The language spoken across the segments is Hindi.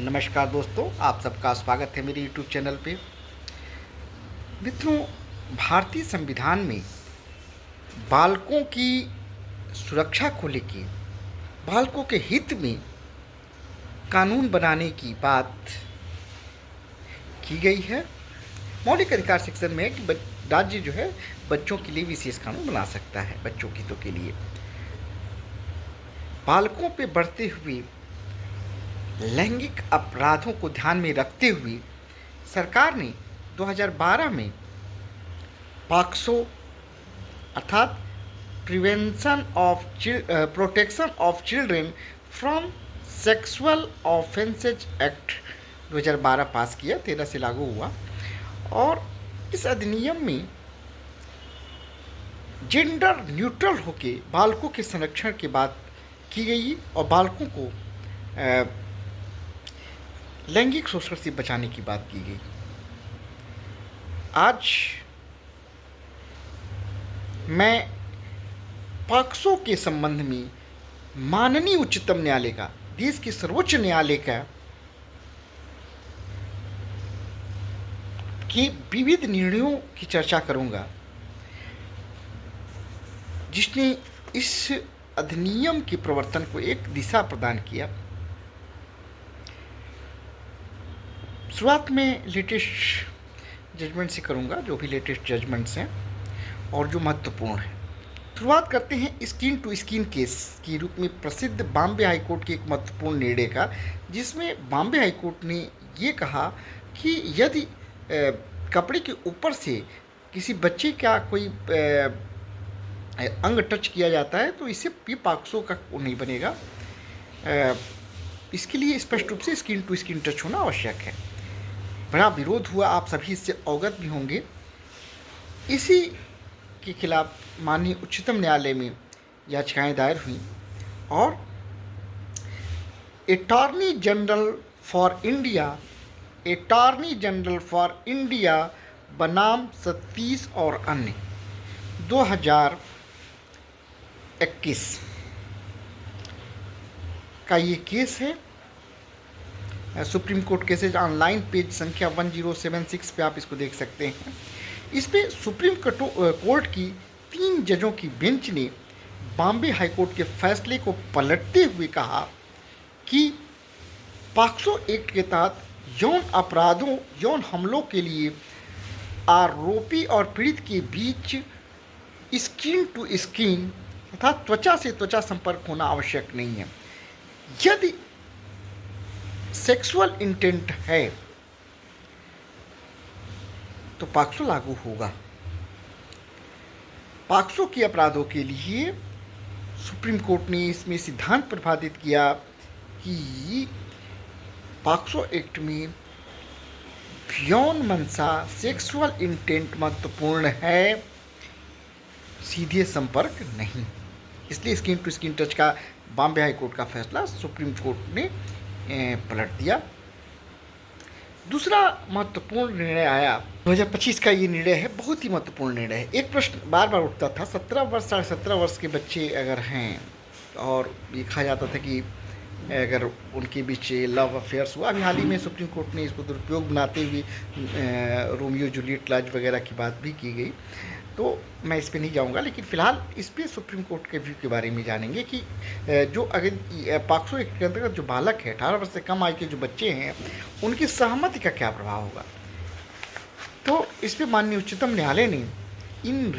नमस्कार दोस्तों, आप सबका स्वागत है मेरे यूट्यूब चैनल पे। मित्रों, भारतीय संविधान में बालकों की सुरक्षा को लेके, बालकों के हित में कानून बनाने की बात की गई है। मौलिक अधिकार सेक्शन में है कि राज्य जो है बच्चों के लिए विशेष कानून बना सकता है, बच्चों के हितों के लिए। बालकों पे बढ़ते हुए लैंगिक अपराधों को ध्यान में रखते हुए सरकार ने 2012 में पॉक्सो अर्थात protection of children from sexual offences act 2012 पास किया, 13 से लागू हुआ। और इस अधिनियम में जेंडर न्यूट्रल होके बालकों के संरक्षण की बात की गई और बालकों को लैंगिक शोषण से बचाने की बात की गई। आज मैं पॉक्सो के संबंध में माननीय उच्चतम न्यायालय का, देश के सर्वोच्च न्यायालय का के विविध निर्णयों की चर्चा करूंगा, जिसने इस अधिनियम के प्रवर्तन को एक दिशा प्रदान किया। शुरुआत में लेटेस्ट जजमेंट से करूंगा, जो भी लेटेस्ट जजमेंट्स हैं और जो महत्वपूर्ण है। शुरुआत करते हैं स्किन टू स्किन केस के रूप में प्रसिद्ध बॉम्बे हाईकोर्ट के एक महत्वपूर्ण निर्णय का, जिसमें बॉम्बे हाईकोर्ट ने ये कहा कि यदि कपड़े के ऊपर से किसी बच्चे का कोई अंग टच किया जाता है तो इससे भी पॉक्सो का नहीं बनेगा। इसके लिए स्पष्ट रूप से स्किन टू स्किन टच होना आवश्यक है। बड़ा विरोध हुआ, आप सभी इससे अवगत भी होंगे। इसी के खिलाफ माननीय उच्चतम न्यायालय में याचिकाएं दायर हुई और अटॉर्नी जनरल फॉर इंडिया बनाम सतीश और अन्य 2021 का ये केस है। Supreme court cases online page संख्या 1076 पे आप इसको देख सकते हैं। इस पे सुप्रीम कोर्ट की 3 जजों की बेंच ने बॉम्बे हाईकोर्ट के फैसले को पलटते हुए कहा कि पॉक्सो एक्ट के तहत यौन हमलों के लिए आरोपी और पीड़ित के बीच स्किन टू स्किन अर्थात त्वचा से त्वचा संपर्क होना आवश्यक नहीं है। यदि सेक्सुअल इंटेंट है तो पॉक्सो लागू होगा। पॉक्सो के अपराधों के लिए सुप्रीम कोर्ट ने इसमें सिद्धांत प्रतिपादित किया कि पॉक्सो एक्ट में यौन मंशा सेक्सुअल इंटेंट महत्वपूर्ण है, सीधे संपर्क नहीं। इसलिए स्किन टू स्किन टच का बॉम्बे हाई कोर्ट का फैसला सुप्रीम कोर्ट ने पलट दिया। दूसरा महत्वपूर्ण निर्णय आया 2025 का। ये निर्णय है, बहुत ही महत्वपूर्ण निर्णय है। एक प्रश्न बार बार उठता था, 17 वर्ष 17.5 वर्ष के बच्चे अगर हैं और ये कहा जाता था कि अगर उनके बीच लव अफेयर्स हुआ, अभी हाल ही में सुप्रीम कोर्ट ने इसको दुरुपयोग बनाते हुए रोमियो जूलियट लाज वगैरह की बात भी की गई, तो मैं इस पे नहीं जाऊंगा। लेकिन फ़िलहाल इस पे सुप्रीम कोर्ट के व्यू के बारे में जानेंगे कि जो अगर पॉक्सो एक्ट के अंतर्गत जो बालक है, 18 वर्ष से कम आयु के जो बच्चे हैं, उनकी सहमति का क्या प्रभाव होगा। तो इस पे माननीय उच्चतम न्यायालय ने in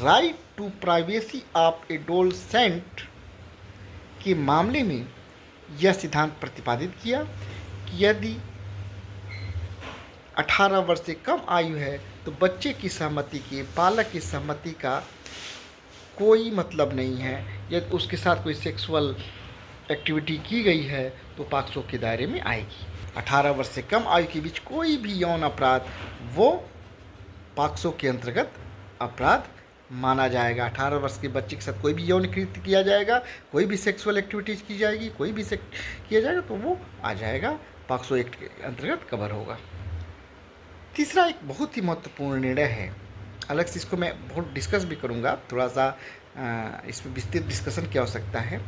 right to privacy of adolescent के मामले में यह सिद्धांत प्रतिपादित किया कि यदि 18 वर्ष से कम आयु है तो बच्चे की सहमति के, बालक की सहमति का कोई मतलब नहीं है। यदि उसके साथ कोई सेक्सुअल एक्टिविटी की गई है तो पॉक्सो के दायरे में आएगी। 18 वर्ष से कम आयु के बीच कोई भी यौन अपराध वो पॉक्सो के अंतर्गत अपराध माना जाएगा। 18 वर्ष के बच्चे के साथ कोई भी यौन कृत्य किया जाएगा, कोई भी सेक्सुअल एक्टिविटीज़ की जाएगी, कोई भी किया जाएगा तो वो आ जाएगा, पॉक्सो एक्ट के अंतर्गत कवर होगा। तीसरा एक बहुत ही महत्वपूर्ण निर्णय है, अलग से इसको मैं बहुत डिस्कस भी करूँगा, थोड़ा सा इसमें विस्तृत डिस्कशन की आवश्यकता है।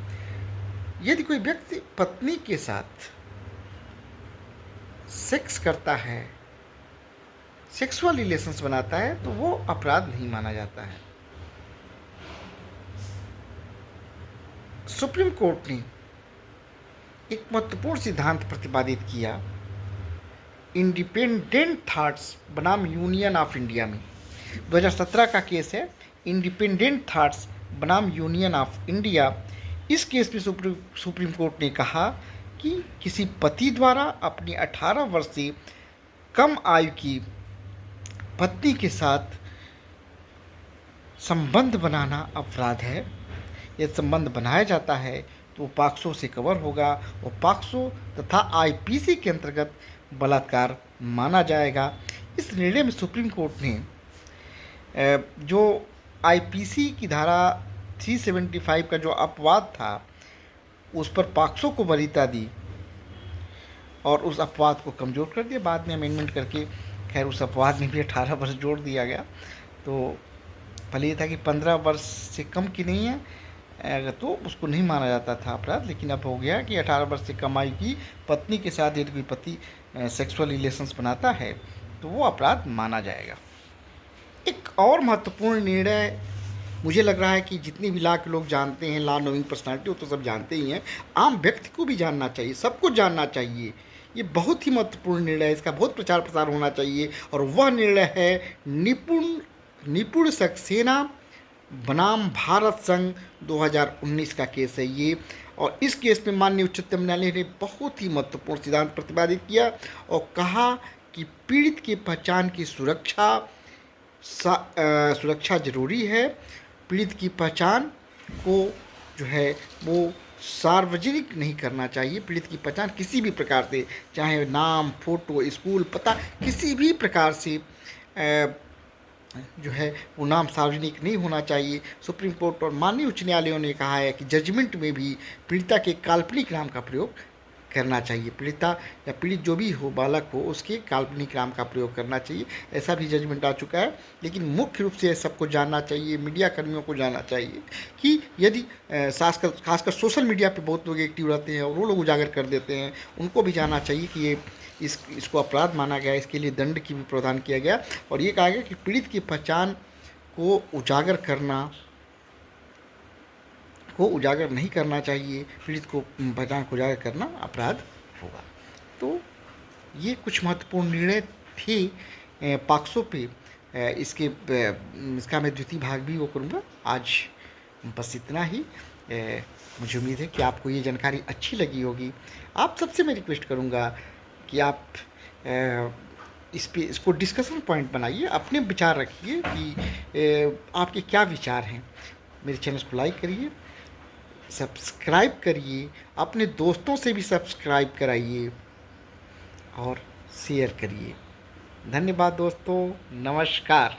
यदि कोई व्यक्ति पत्नी के साथ सेक्स करता है, सेक्सुअल रिलेशंस बनाता है, तो वो अपराध नहीं माना जाता है। सुप्रीम कोर्ट ने एक महत्वपूर्ण सिद्धांत प्रतिपादित किया इंडिपेंडेंट थॉट्स बनाम यूनियन ऑफ इंडिया में। 2017 का केस है, इंडिपेंडेंट थॉट्स बनाम यूनियन ऑफ इंडिया। इस केस में सुप्रीम कोर्ट ने कहा कि किसी पति द्वारा अपनी 18 वर्ष से कम आयु की पत्नी के साथ संबंध बनाना अपराध है। यदि संबंध बनाया जाता है तो वो पॉक्सो से कवर होगा और पॉक्सो तथा आईपीसी के अंतर्गत बलात्कार माना जाएगा। इस निर्णय में सुप्रीम कोर्ट ने जो आईपीसी की धारा 375 का जो अपवाद था उस पर पॉक्सो को वरीयता दी और उस अपवाद को कमज़ोर कर दिया। बाद में अमेंडमेंट करके खैर उस अपवाद में भी 18 वर्ष जोड़ दिया गया। तो पहले ये था कि 15 वर्ष से कम की नहीं है तो उसको नहीं माना जाता था अपराध, लेकिन अब हो गया कि 18 वर्ष से कम आयु की पत्नी के साथ यदि कोई पति सेक्सुअल रिलेशंस बनाता है तो वो अपराध माना जाएगा। एक और महत्वपूर्ण निर्णय मुझे लग रहा है कि जितने भी लॉ के लोग जानते हैं, लॉ नोइंग पर्सनालिटी, वो तो सब जानते ही हैं, आम व्यक्ति को भी जानना चाहिए, सबको जानना चाहिए। ये बहुत ही महत्वपूर्ण निर्णय है, इसका बहुत प्रचार प्रसार होना चाहिए और वह निर्णय है निपुण सक्सेना बनाम भारत संघ 2019 का केस है ये। और इस केस में माननीय उच्चतम न्यायालय ने बहुत ही महत्वपूर्ण सिद्धांत प्रतिपादित किया और कहा कि पीड़ित की पहचान की सुरक्षा जरूरी है। पीड़ित की पहचान को जो है वो सार्वजनिक नहीं करना चाहिए। पीड़ित की पहचान किसी भी प्रकार से, चाहे नाम, फोटो, स्कूल पता, किसी भी प्रकार से जो है वो नाम सार्वजनिक नहीं होना चाहिए। सुप्रीम कोर्ट और माननीय उच्च न्यायालयों ने कहा है कि जजमेंट में भी पीड़िता के काल्पनिक नाम का प्रयोग करना चाहिए। पीड़िता या पीड़ित जो भी हो, बालक हो, उसके काल्पनिक नाम का प्रयोग करना चाहिए। ऐसा भी जजमेंट आ चुका है। लेकिन मुख्य रूप से सबको जानना चाहिए, मीडिया कर्मियों को जानना चाहिए कि यदि खासकर सोशल मीडिया पे बहुत लोग एक्टिव रहते हैं और वो लोग उजागर कर देते हैं, उनको भी जानना चाहिए कि ये इसको अपराध माना गया, इसके लिए दंड की भी प्रावधान किया गया और ये कहा गया कि पीड़ित की पहचान को उजागर नहीं करना चाहिए। पीड़ित को पहचान को उजागर करना अपराध होगा। तो ये कुछ महत्वपूर्ण निर्णय थे पॉक्सो पे। इसका मैं द्वितीय भाग भी वो करूँगा। आज बस इतना ही। मुझे उम्मीद है कि आपको ये जानकारी अच्छी लगी होगी। आप सबसे मैं रिक्वेस्ट करूँगा कि आप इसको डिस्कशन पॉइंट बनाइए, अपने विचार रखिए कि आपके क्या विचार हैं। मेरे चैनल को लाइक करिए, सब्सक्राइब करिए, अपने दोस्तों से भी सब्सक्राइब कराइए और शेयर करिए। धन्यवाद दोस्तों, नमस्कार।